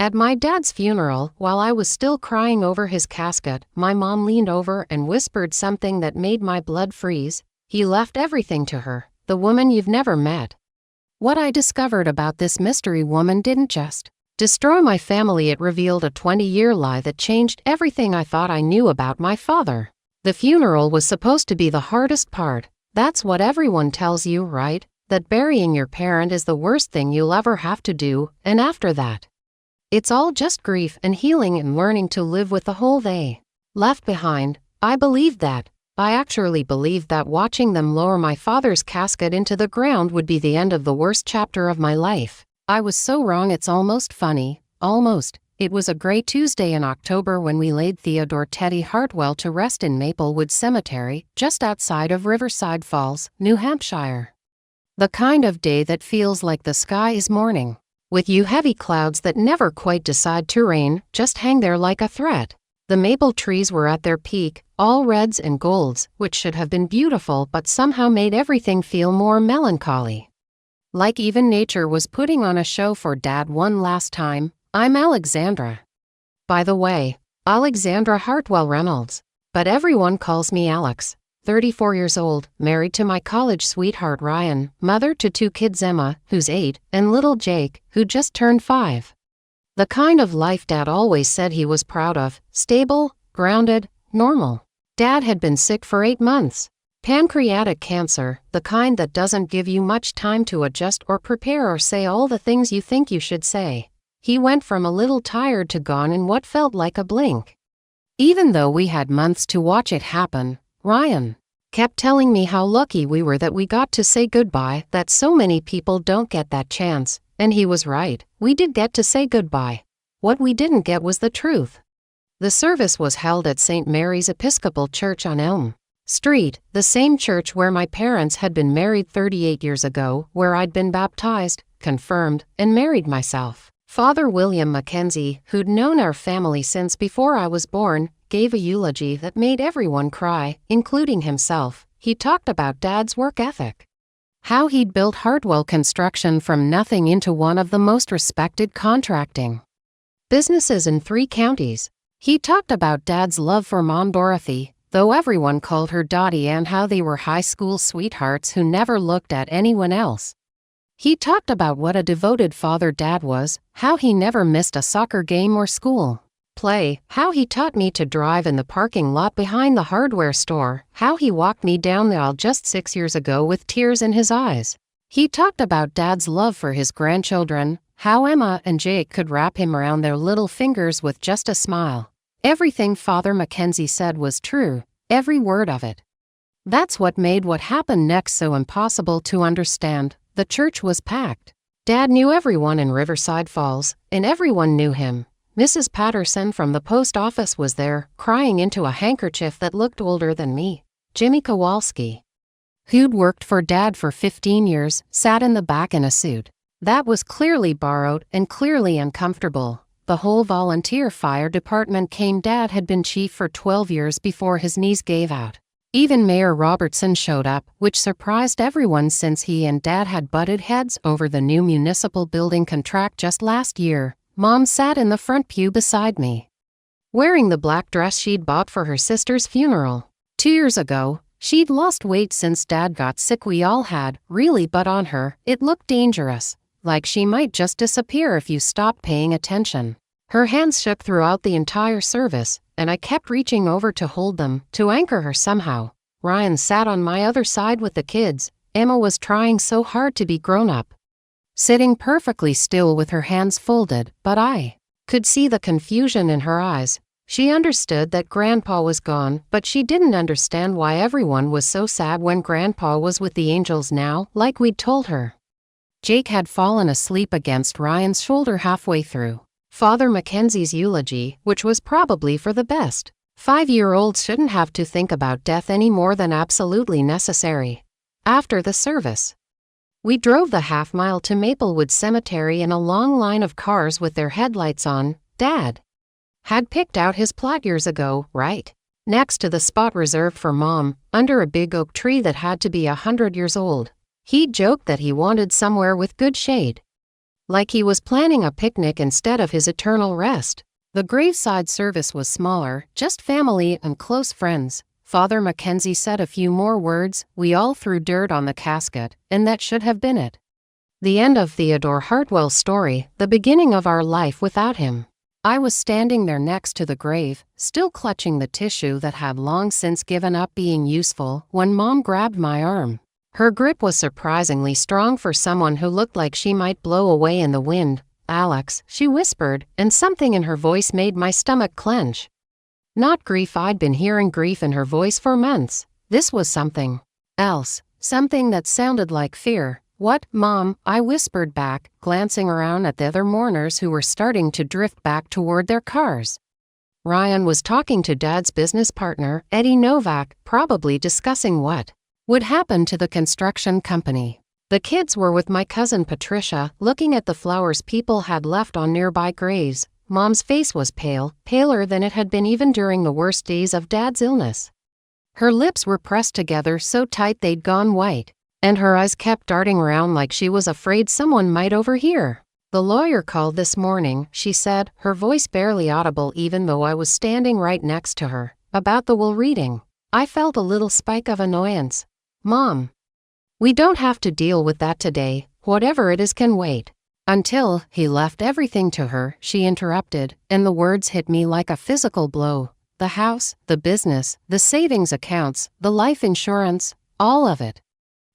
At my dad's funeral, while I was still crying over his casket, my mom leaned over and whispered something that made my blood freeze. He left everything to her, the woman you've never met. What I discovered about this mystery woman didn't just destroy my family, it revealed a 20-year lie that changed everything I thought I knew about my father. The funeral was supposed to be the hardest part. That's what everyone tells you, right? That burying your parent is the worst thing you'll ever have to do, and after that, it's all just grief and healing and learning to live with the whole they left behind. I believed that. I actually believed that watching them lower my father's casket into the ground would be the end of the worst chapter of my life. I was so wrong, it's almost funny. Almost. It was a gray Tuesday in October when we laid Theodore Teddy Hartwell to rest in Maplewood Cemetery, just outside of Riverside Falls, New Hampshire. The kind of day that feels like the sky is mourning, with heavy clouds that never quite decide to rain, just hang there like a threat. The maple trees were at their peak, all reds and golds, which should have been beautiful but somehow made everything feel more melancholy. Like even nature was putting on a show for Dad one last time. I'm Alexandra. By the way, Alexandra Hartwell Reynolds. But everyone calls me Alex. 34 years old, married to my college sweetheart Ryan, mother to 2 kids, Emma, who's 8, and little Jake, who just turned 5. The kind of life Dad always said he was proud of, stable, grounded, normal. Dad had been sick for 8 months. Pancreatic cancer, the kind that doesn't give you much time to adjust or prepare or say all the things you think you should say. He went from a little tired to gone in what felt like a blink. Even though we had months to watch it happen, Ryan kept telling me how lucky we were that we got to say goodbye, that so many people don't get that chance, and he was right. We did get to say goodbye. What we didn't get was the truth. The service was held at St. Mary's Episcopal Church on Elm Street, the same church where my parents had been married 38 years ago, where I'd been baptized, confirmed, and married myself. Father William Mackenzie, who'd known our family since before I was born, gave a eulogy that made everyone cry, including himself. He talked about Dad's work ethic. How he'd built Hartwell Construction from nothing into one of the most respected contracting businesses in 3 counties. He talked about Dad's love for Mom Dorothy, though everyone called her Dottie, and how they were high school sweethearts who never looked at anyone else. He talked about what a devoted father Dad was, how he never missed a soccer game or school play, how he taught me to drive in the parking lot behind the hardware store, how he walked me down the aisle just 6 years ago with tears in his eyes. He talked about Dad's love for his grandchildren, how Emma and Jake could wrap him around their little fingers with just a smile. Everything Father Mackenzie said was true, every word of it. That's what made what happened next so impossible to understand. The church was packed. Dad knew everyone in Riverside Falls, and everyone knew him. Mrs. Patterson from the post office was there, crying into a handkerchief that looked older than me. Jimmy Kowalski, who'd worked for Dad for 15 years, sat in the back in a suit that was clearly borrowed and clearly uncomfortable. The whole volunteer fire department came. Dad had been chief for 12 years before his knees gave out. Even Mayor Robertson showed up, which surprised everyone since he and Dad had butted heads over the new municipal building contract just last year. Mom sat in the front pew beside me, wearing the black dress she'd bought for her sister's funeral 2 years ago. She'd lost weight since Dad got sick. We all had, really, but on her, it looked dangerous, like she might just disappear if you stopped paying attention. Her hands shook throughout the entire service, and I kept reaching over to hold them, to anchor her somehow. Ryan sat on my other side with the kids. Emma was trying so hard to be grown up, sitting perfectly still with her hands folded, but I could see the confusion in her eyes. She understood that Grandpa was gone, but she didn't understand why everyone was so sad when Grandpa was with the angels now, like we'd told her. Jake had fallen asleep against Ryan's shoulder halfway through Father Mackenzie's eulogy, which was probably for the best. 5-year-olds shouldn't have to think about death any more than absolutely necessary. After the service, we drove the half-mile to Maplewood Cemetery in a long line of cars with their headlights on. Dad had picked out his plot years ago, right next to the spot reserved for Mom, under a big oak tree that had to be 100 years old. He joked that he wanted somewhere with good shade. like he was planning a picnic instead of his eternal rest. The graveside service was smaller, just family and close friends. Father Mackenzie said a few more words, we all threw dirt on the casket, and that should have been it. The end of Theodore Hartwell's story, the beginning of our life without him. I was standing there next to the grave, still clutching the tissue that had long since given up being useful, when Mom grabbed my arm. Her grip was surprisingly strong for someone who looked like she might blow away in the wind. Alex, she whispered, and something in her voice made my stomach clench. Not grief. I'd been hearing grief in her voice for months. This was something else, something that sounded like fear. What, Mom? I whispered back, glancing around at the other mourners who were starting to drift back toward their cars. Ryan was talking to Dad's business partner, Eddie Novak, probably discussing what would happen to the construction company. The kids were with my cousin Patricia, looking at the flowers people had left on nearby graves. Mom's face was pale, paler than it had been even during the worst days of Dad's illness. Her lips were pressed together so tight they'd gone white, and her eyes kept darting around like she was afraid someone might overhear. The lawyer called this morning, she said, her voice barely audible even though I was standing right next to her, about the will reading. I felt a little spike of annoyance. Mom, we don't have to deal with that today. Whatever it is can wait. Until he left everything to her, she interrupted, and the words hit me like a physical blow. The house, the business, the savings accounts, the life insurance, all of it.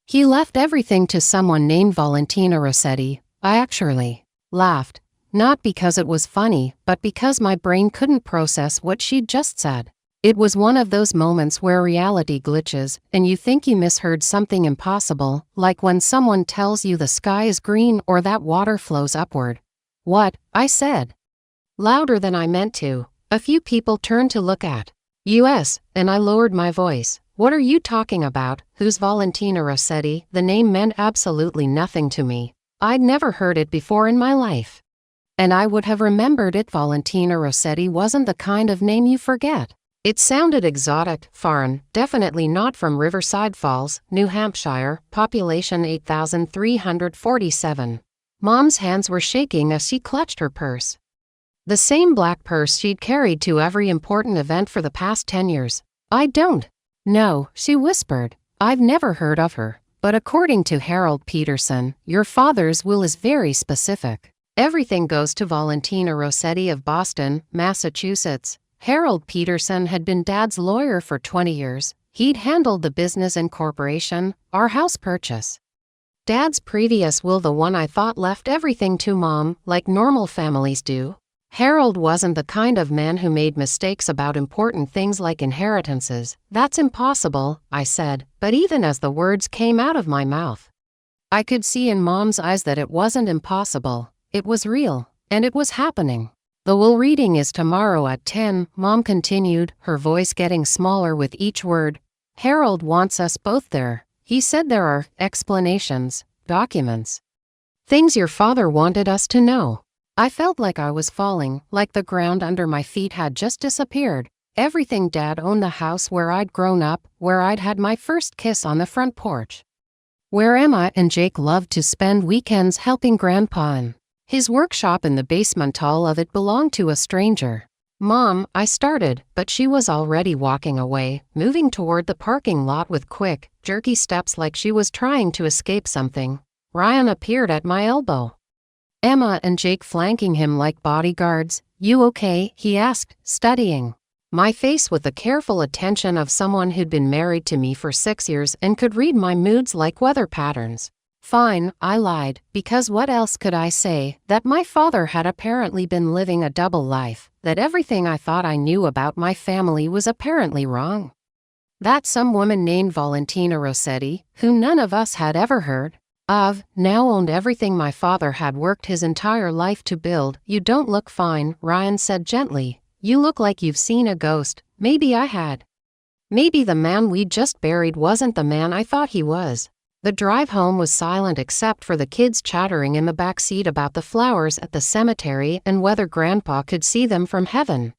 He left everything to someone named Valentina Rossetti. I actually laughed, not because it was funny, but because my brain couldn't process what she'd just said. It was one of those moments where reality glitches, and you think you misheard something impossible, like when someone tells you the sky is green or that water flows upward. What? I said, louder than I meant to. A few people turned to look at us, and I lowered my voice. What are you talking about? Who's Valentina Rossetti? The name meant absolutely nothing to me. I'd never heard it before in my life. And I would have remembered it. Valentina Rossetti wasn't the kind of name you forget. It sounded exotic, foreign, definitely not from Riverside Falls, New Hampshire, population 8,347. Mom's hands were shaking as she clutched her purse. The same black purse she'd carried to every important event for the past 10 years. I don't know, she whispered. I've never heard of her. But according to Harold Peterson, your father's will is very specific. Everything goes to Valentina Rossetti of Boston, Massachusetts. Harold Peterson had been Dad's lawyer for 20 years. He'd handled the business incorporation, our house purchase. Dad's previous will, the one I thought, left everything to Mom, like normal families do. Harold wasn't the kind of man who made mistakes about important things like inheritances. That's impossible, I said, but even as the words came out of my mouth, I could see in Mom's eyes that it wasn't impossible. It was real, and it was happening. The will reading is tomorrow at 10, Mom continued, her voice getting smaller with each word. Harold wants us both there. He said there are explanations, documents, things your father wanted us to know. I felt like I was falling, like the ground under my feet had just disappeared. Everything. Dad owned the house where I'd grown up, where I'd had my first kiss on the front porch, where Emma and Jake loved to spend weekends helping Grandpa in his workshop in the basement. All of it belonged to a stranger. Mom, I started, but she was already walking away, moving toward the parking lot with quick, jerky steps like she was trying to escape something. Ryan appeared at my elbow, Emma and Jake flanking him like bodyguards. You okay? He asked, studying my face with the careful attention of someone who'd been married to me for 6 years and could read my moods like weather patterns. Fine, I lied, because what else could I say? That my father had apparently been living a double life, that everything I thought I knew about my family was apparently wrong. That some woman named Valentina Rossetti, who none of us had ever heard of, now owned everything my father had worked his entire life to build. You don't look fine, Ryan said gently. You look like you've seen a ghost. Maybe I had. Maybe the man we just buried wasn't the man I thought he was. The drive home was silent except for the kids chattering in the back seat about the flowers at the cemetery and whether Grandpa could see them from heaven.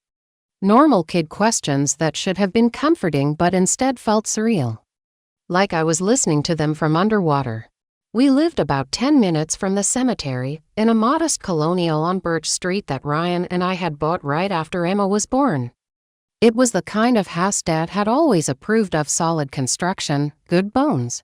Normal kid questions that should have been comforting but instead felt surreal. Like I was listening to them from underwater. We lived about 10 minutes from the cemetery, in a modest colonial on Birch Street that Ryan and I had bought right after Emma was born. It was the kind of house Dad had always approved of: solid construction, good bones.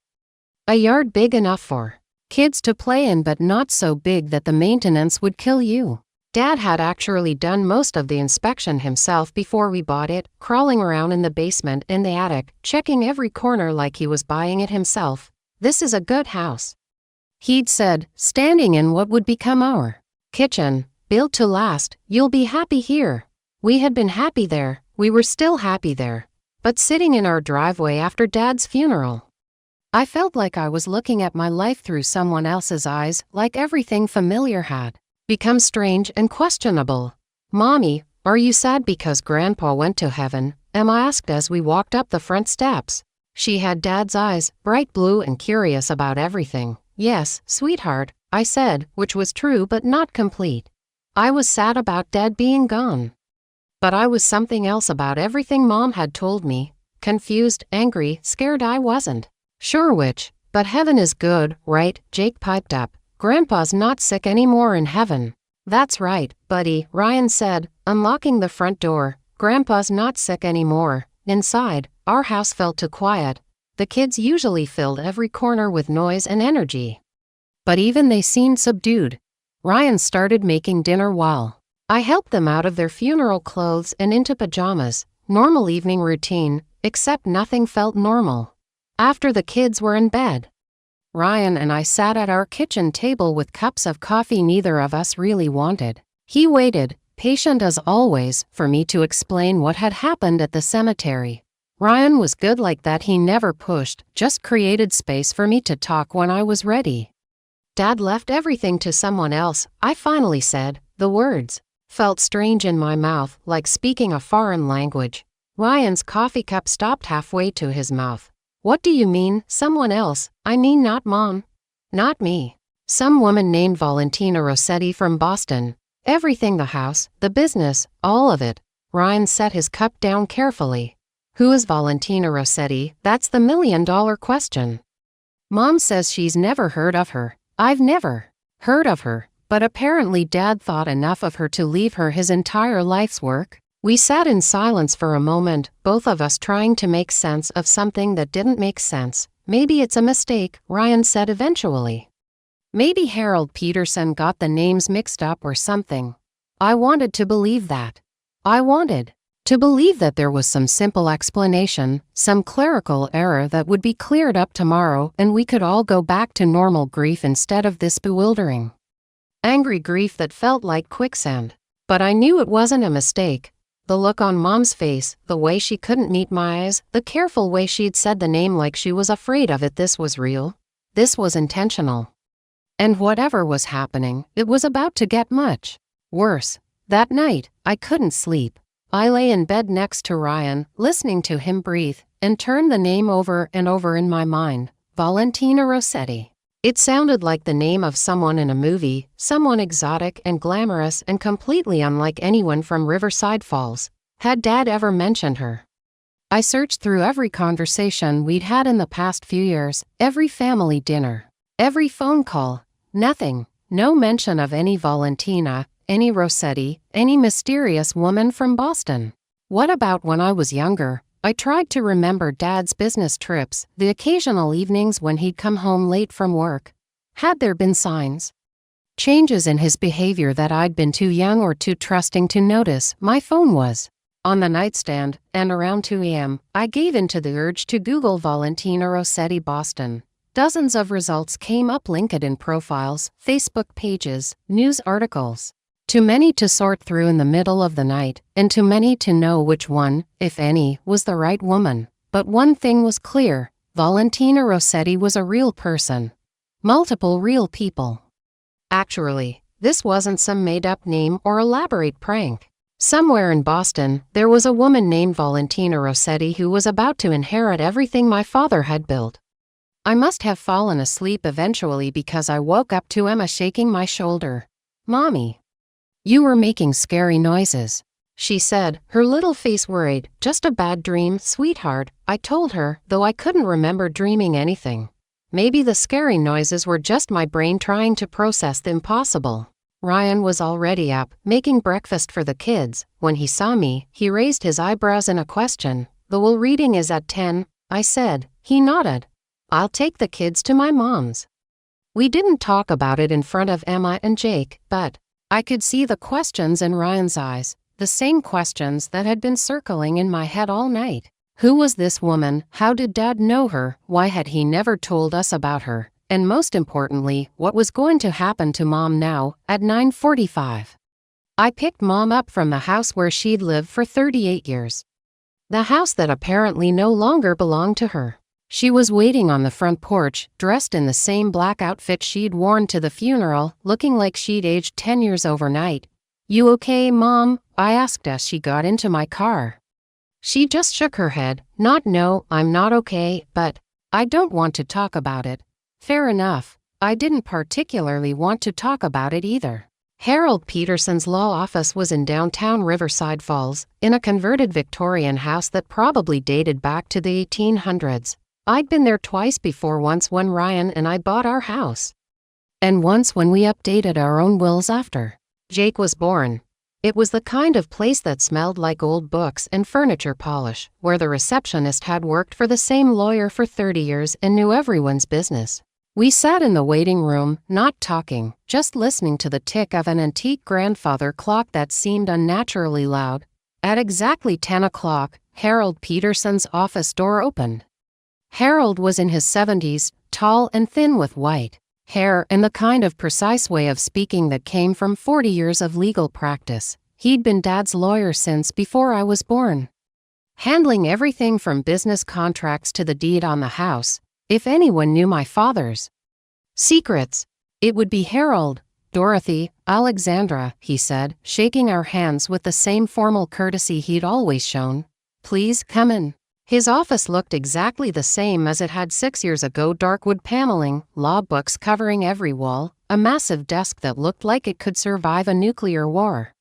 A yard big enough for kids to play in, but not so big that the maintenance would kill you. Dad had actually done most of the inspection himself before we bought it, crawling around in the basement and the attic, checking every corner like he was buying it himself. "This is a good house," he'd said, standing in what would become our kitchen. "Built to last, you'll be happy here." We had been happy there, we were still happy there. But sitting in our driveway after Dad's funeral, I felt like I was looking at my life through someone else's eyes, like everything familiar had become strange and questionable. "Mommy, are you sad because Grandpa went to heaven?" Emma asked as we walked up the front steps. She had Dad's eyes, bright blue and curious about everything. "Yes, sweetheart," I said, which was true but not complete. I was sad about Dad being gone. But I was something else about everything Mom had told me. Confused, angry, scared. I wasn't sure which. "But heaven is good, right?" Jake piped up. "Grandpa's not sick anymore in heaven." "That's right, buddy," Ryan said, unlocking the front door. "Grandpa's not sick anymore." Inside, our house felt too quiet. The kids usually filled every corner with noise and energy, but even they seemed subdued. Ryan started making dinner while I helped them out of their funeral clothes and into pajamas. Normal evening routine, except nothing felt normal. After the kids were in bed, Ryan and I sat at our kitchen table with cups of coffee neither of us really wanted. He waited, patient as always, for me to explain what had happened at the cemetery. Ryan was good like that. He never pushed, just created space for me to talk when I was ready. "Dad left everything to someone else," I finally said. The words felt strange in my mouth, like speaking a foreign language. Ryan's coffee cup stopped halfway to his mouth. "What do you mean, someone else?" "I mean not Mom." "Not me. Some woman named Valentina Rossetti from Boston. Everything, the house, the business, all of it." Ryan set his cup down carefully. "Who is Valentina Rossetti? That's the million-dollar question." "Mom says she's never heard of her." "I've never heard of her, but apparently Dad thought enough of her to leave her his entire life's work." We sat in silence for a moment, both of us trying to make sense of something that didn't make sense. "Maybe it's a mistake," Ryan said eventually. "Maybe Harold Peterson got the names mixed up or something." I wanted to believe that. I wanted to believe that there was some simple explanation, some clerical error that would be cleared up tomorrow and we could all go back to normal grief instead of this bewildering, angry grief that felt like quicksand. But I knew it wasn't a mistake. The look on Mom's face, the way she couldn't meet my eyes, the careful way she'd said the name like she was afraid of it. This was real. This was intentional. And whatever was happening, it was about to get much worse. That night, I couldn't sleep. I lay in bed next to Ryan, listening to him breathe, and turned the name over and over in my mind. Valentina Rossetti. It sounded like the name of someone in a movie, someone exotic and glamorous and completely unlike anyone from Riverside Falls. Had Dad ever mentioned her? I searched through every conversation we'd had in the past few years, every family dinner, every phone call. Nothing. No mention of any Valentina, any Rossetti, any mysterious woman from Boston. What about when I was younger? I tried to remember Dad's business trips, the occasional evenings when he'd come home late from work. Had there been signs? Changes in his behavior that I'd been too young or too trusting to notice? My phone was on the nightstand, and around 2 a.m., I gave in to the urge to Google Valentina Rossetti Boston. Dozens of results came up: LinkedIn profiles, Facebook pages, news articles. Too many to sort through in the middle of the night, and too many to know which one, if any, was the right woman. But one thing was clear: Valentina Rossetti was a real person. Multiple real people. Actually, this wasn't some made-up name or elaborate prank. Somewhere in Boston, there was a woman named Valentina Rossetti who was about to inherit everything my father had built. I must have fallen asleep eventually because I woke up to Emma shaking my shoulder. "Mommy, you were making scary noises," she said, her little face worried. "Just a bad dream, sweetheart," I told her, though I couldn't remember dreaming anything. Maybe the scary noises were just my brain trying to process the impossible. Ryan was already up, making breakfast for the kids. When he saw me, he raised his eyebrows in a question. "The will reading is at 10, I said. He nodded. "I'll take the kids to my mom's." We didn't talk about it in front of Emma and Jake, but I could see the questions in Ryan's eyes, the same questions that had been circling in my head all night. Who was this woman? How did Dad know her? Why had he never told us about her? And most importantly, what was going to happen to Mom now, at 9:45? I picked Mom up from the house where she'd lived for 38 years. The house that apparently no longer belonged to her. She was waiting on the front porch, dressed in the same black outfit she'd worn to the funeral, looking like she'd aged 10 years overnight. "You okay, Mom?" I asked as she got into my car. She just shook her head. "No, I'm not okay, but I don't want to talk about it." Fair enough. I didn't particularly want to talk about it either. Harold Peterson's law office was in downtown Riverside Falls, in a converted Victorian house that probably dated back to the 1800s. I'd been there twice before, once when Ryan and I bought our house, and once when we updated our own wills after Jake was born. It was the kind of place that smelled like old books and furniture polish, where the receptionist had worked for the same lawyer for 30 years and knew everyone's business. We sat in the waiting room, not talking, just listening to the tick of an antique grandfather clock that seemed unnaturally loud. At exactly 10 o'clock, Harold Peterson's office door opened. Harold was in his 70s, tall and thin with white hair and the kind of precise way of speaking that came from 40 years of legal practice. He'd been Dad's lawyer since before I was born, handling everything from business contracts to the deed on the house. If anyone knew my father's secrets, it would be Harold. "Dorothy, Alexandra," he said, shaking our hands with the same formal courtesy he'd always shown. "Please come in." His office looked exactly the same as it had 6 years ago: dark wood paneling, law books covering every wall, a massive desk that looked like it could survive a nuclear war.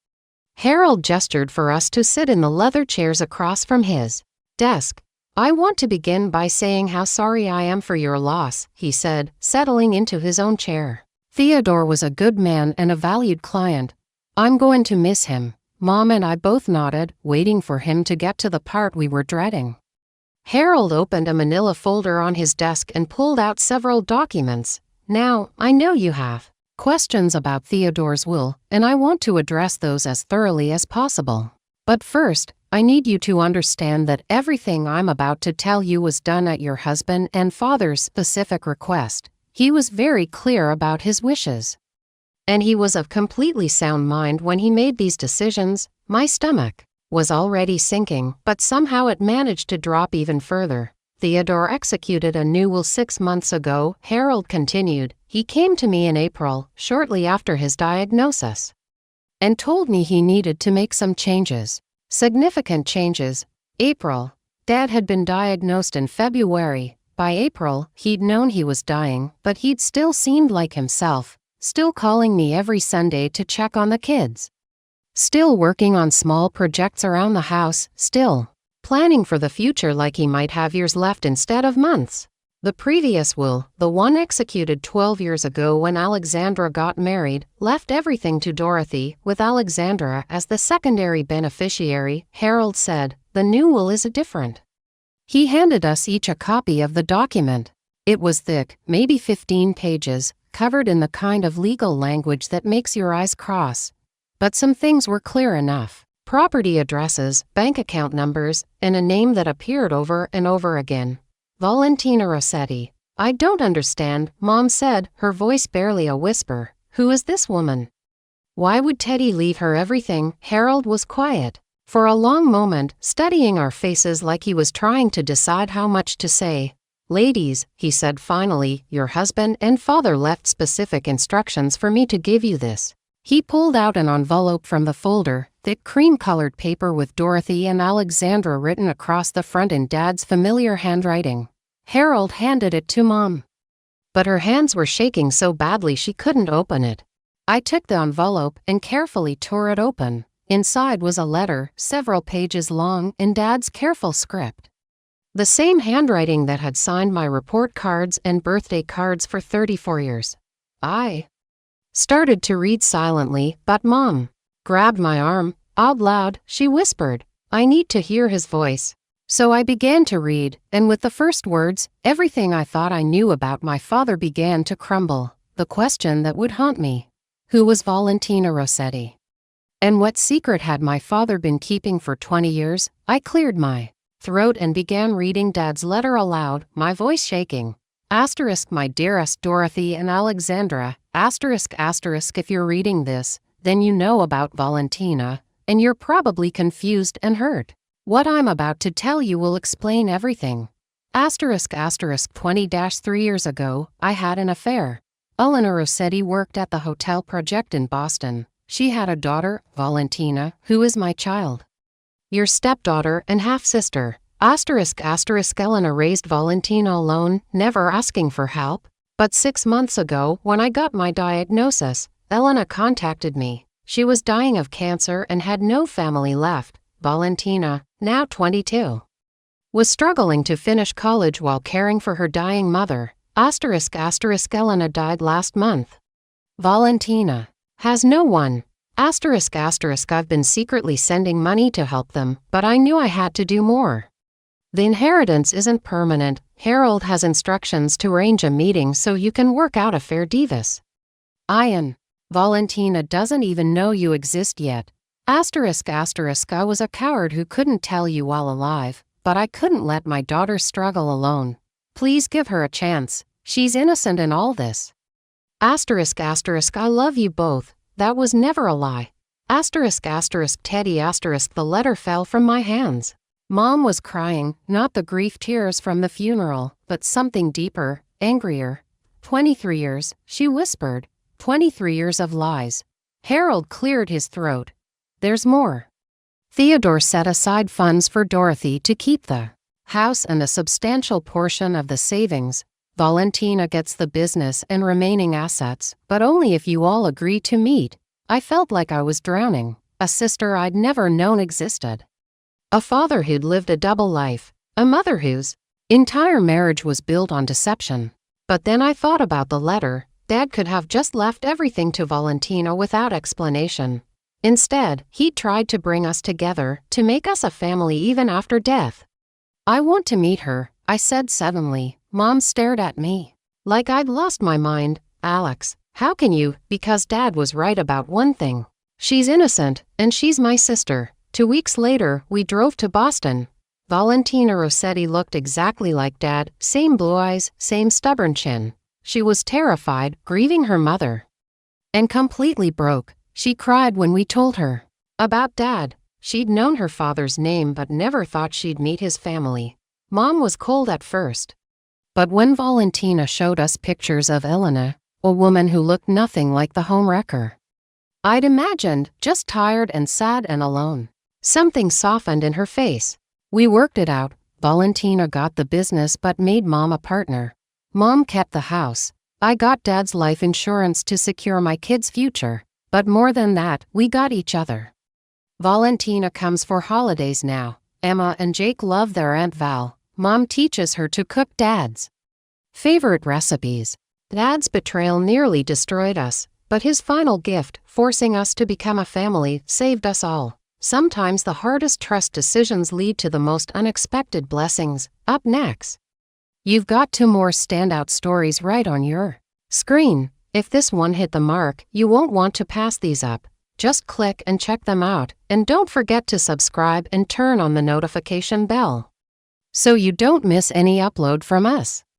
Harold gestured for us to sit in the leather chairs across from his desk. "I want to begin by saying how sorry I am for your loss," he said, settling into his own chair. "Theodore was a good man and a valued client. I'm going to miss him." Mom and I both nodded, waiting for him to get to the part we were dreading. Harold opened a manila folder on his desk and pulled out several documents. "Now, I know you have questions about Theodore's will, and I want to address those as thoroughly as possible. But first, I need you to understand that everything I'm about to tell you was done at your husband and father's specific request. He was very clear about his wishes, and he was of completely sound mind when he made these decisions." My stomach was already sinking, but somehow it managed to drop even further. "Theodore executed a new will 6 months ago," Harold continued. "He came to me in April, shortly after his diagnosis, and told me he needed to make some changes. Significant changes." April. Dad had been diagnosed in February. By April, he'd known he was dying, but he'd still seemed like himself, still calling me every Sunday to check on the kids, still working on small projects around the house, still planning for the future like he might have years left instead of months. The previous will, the one executed 12 years ago when Alexandra got married, left everything to Dorothy, with Alexandra as the secondary beneficiary. Harold said, "The new will is different." He handed us each a copy of the document. It was thick, maybe 15 pages, covered in the kind of legal language that makes your eyes cross. But some things were clear enough. Property addresses, bank account numbers, and a name that appeared over and over again. Valentina Rossetti. "I don't understand," Mom said, her voice barely a whisper. "Who is this woman? Why would Teddy leave her everything?" Harold was quiet for a long moment, studying our faces like he was trying to decide how much to say. "Ladies," he said finally, "your husband and father left specific instructions for me to give you this." He pulled out an envelope from the folder, thick cream-colored paper with Dorothy and Alexandra written across the front in Dad's familiar handwriting. Harold handed it to Mom, but her hands were shaking so badly she couldn't open it. I took the envelope and carefully tore it open. Inside was a letter, several pages long, in Dad's careful script. The same handwriting that had signed my report cards and birthday cards for 34 years. I started to read silently, but Mom grabbed my arm. Out loud, she whispered, "I need to hear his voice." So I began to read, and with the first words, everything I thought I knew about my father began to crumble. The question that would haunt me: who was Valentina Rossetti? And what secret had my father been keeping for 20 years? I cleared my throat and began reading Dad's letter aloud, my voice shaking. Asterisk, my dearest Dorothy and Alexandra, asterisk, asterisk, if you're reading this, then you know about Valentina, and you're probably confused and hurt. What I'm about to tell you will explain everything. Asterisk, asterisk, 20-3 years ago, I had an affair. Elena Rossetti worked at the Hotel Project in Boston. She had a daughter, Valentina, who is my child. Your stepdaughter and half-sister. Asterisk, asterisk, Elena raised Valentina alone, never asking for help. But 6 months ago, when I got my diagnosis, Elena contacted me. She was dying of cancer and had no family left. Valentina, now 22, was struggling to finish college while caring for her dying mother. Asterisk, asterisk, Elena died last month. Valentina has no one. Asterisk, asterisk, I've been secretly sending money to help them, but I knew I had to do more. The inheritance isn't permanent. Harold has instructions to arrange a meeting so you can work out a fair divorce. Ian, Valentina doesn't even know you exist yet. Asterisk, asterisk, I was a coward who couldn't tell you while alive, but I couldn't let my daughter struggle alone. Please give her a chance. She's innocent in all this. Asterisk, asterisk, I love you both. That was never a lie. Asterisk, asterisk, Teddy, asterisk, the letter fell from my hands. Mom was crying, not the grief tears from the funeral, but something deeper, angrier. 23 years, she whispered. 23 years of lies. Harold cleared his throat. There's more. Theodore set aside funds for Dorothy to keep the house and a substantial portion of the savings. Valentina gets the business and remaining assets, but only if you all agree to meet. I felt like I was drowning. A sister I'd never known existed. A father who'd lived a double life. A mother whose entire marriage was built on deception. But then I thought about the letter. Dad could have just left everything to Valentina without explanation. Instead, he tried to bring us together, to make us a family even after death. I want to meet her, I said suddenly. Mom stared at me like I'd lost my mind. Alex, how can you? Because Dad was right about one thing. She's innocent, and she's my sister. 2 weeks later, we drove to Boston. Valentina Rossetti looked exactly like Dad, same blue eyes, same stubborn chin. She was terrified, grieving her mother. And completely broke. She cried when we told her about Dad. She'd known her father's name but never thought she'd meet his family. Mom was cold at first. But when Valentina showed us pictures of Elena, a woman who looked nothing like the homewrecker I'd imagined, just tired and sad and alone, something softened in her face. We worked it out. Valentina got the business but made Mom a partner. Mom kept the house. I got Dad's life insurance to secure my kids' future. But more than that, we got each other. Valentina comes for holidays now. Emma and Jake love their Aunt Val. Mom teaches her to cook Dad's favorite recipes. Dad's betrayal nearly destroyed us, but his final gift, forcing us to become a family, saved us all. Sometimes the hardest trust decisions lead to the most unexpected blessings. Up next, you've got 2 more standout stories right on your screen. If this one hit the mark, you won't want to pass these up. Just click and check them out, and don't forget to subscribe and turn on the notification bell so you don't miss any upload from us.